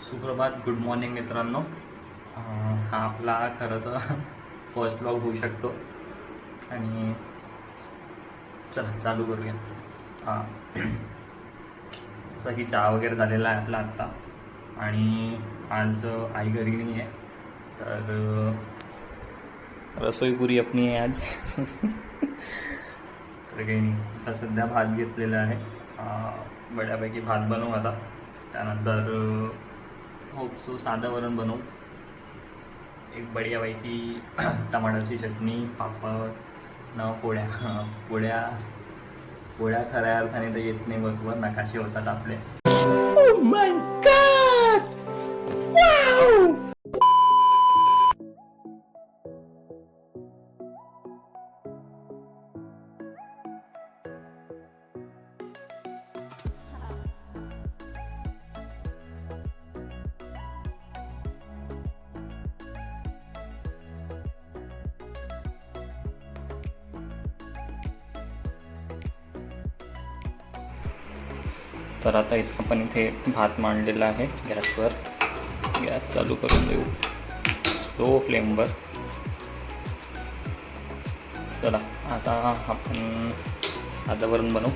सुप्रभात, good morning मित्रांनो. हा आपला खरं तर फर्स्ट ब्लॉग होऊ शकतो आणि चला चालू करूया. हां जसं की चहा वगैरे झालेला आहे आपला आत्ता आणि आज आई घरी नाही आहे तर रसोई पुरी आपली आहे आज. तर काही नाही, आता सध्या भात घेतलेला आहे. बऱ्यापैकी भात बनवू आता. त्यानंतर होप सो साधं वरण बनवू. एक बढियापैकी टमाटरची चटणी, पापड न पोळ्या. पोळ्या पोळ्या खऱ्या अर्थाने तर येत नाही बरोबर, नकाशे होतात आपले. Oh my God! Wow! तर आता आपण इथे भात मांडलेला आहे गॅसवर. गॅस चालू करून देऊ स्लो फ्लेमवर. चला आता आपण साधं वरण बनवू.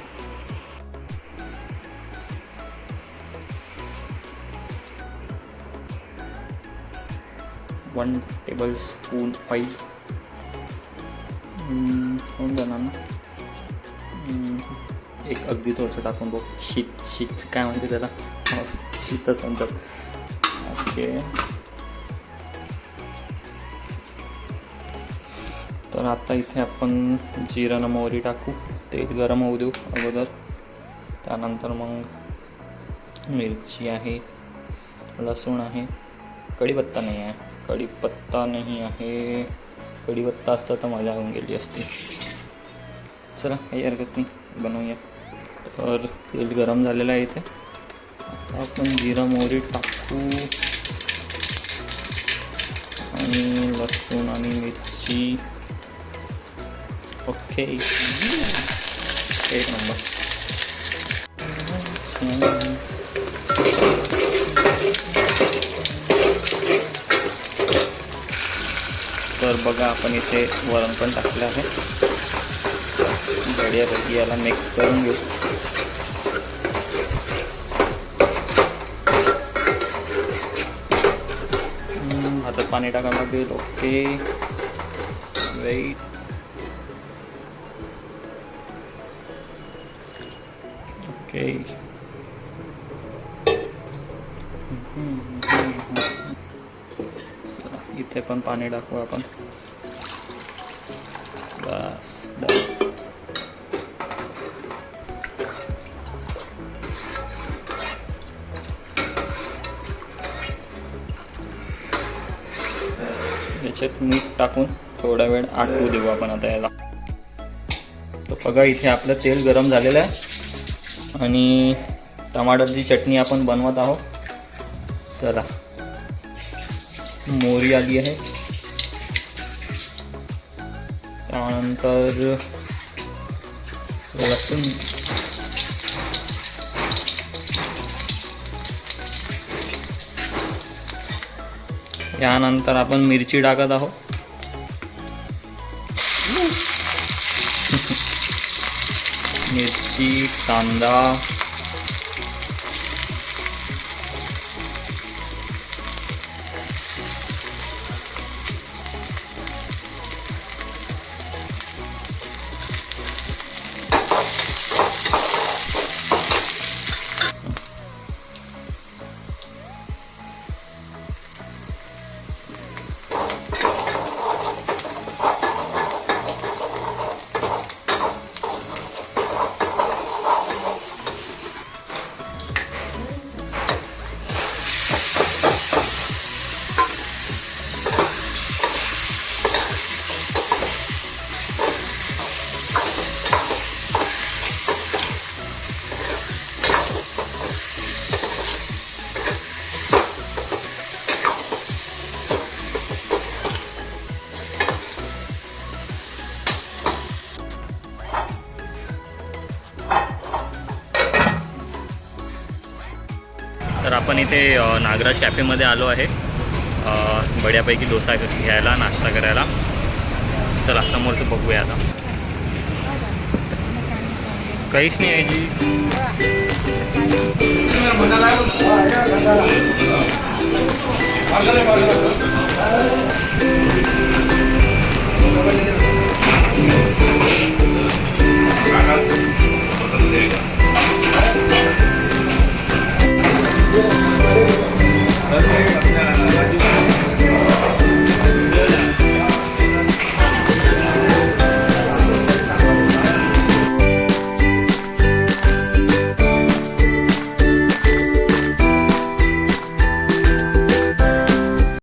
वन टेबल स्पून ऑइल होऊन जाणार ना. एक अगदी थोडंसं टाकून बघ. शीत काय म्हणते त्याला, शीतच म्हणतात. ओके, तर आता इथे आपण जिरं मोहरी टाकू. तेल गरम होऊ देऊ अगोदर. त्यानंतर मग मिरची आहे, लसूण आहे, कढीपत्ता नाही आहे. कढीपत्ता असता तर मजा होऊन गेली असती. चला काही हरकत नाही, बनवूया. तर तेल गरम झालेलं आहे इथे. आता आपण जिरं मोहरी टाकू आणि लसूण आणि मिरची. ओके, एक नंबर. तर बघा, आपण इथे वरण पण टाकलं आहे. बढियापैकी याला मिक्स करून घेऊ. आता पाणी टाकावं लागेल. Okay, weight. ओके, इथे पण पाणी टाकू आपण. बस डन. याच्यात मीठ टाकून थोडा वेळ आटवू देऊ आपण आता याला. तर बघा, इथे आपलं तेल गरम झालेलं आहे आणि टमाटरची चटणी आपण बनवत आहोत. चला, मोहरी आली आहे, त्यानंतर लसूण, यानंतर आपण मिरची टाकत आहोत. मिरची, कांदा, तर आपण इथे नागराज कॅफेमध्ये आलो आहे बढ्यापैकी डोसा घ्यायला, नाश्ता करायला. चला समोरचं बघूया आता. काहीच नाही आहे जी.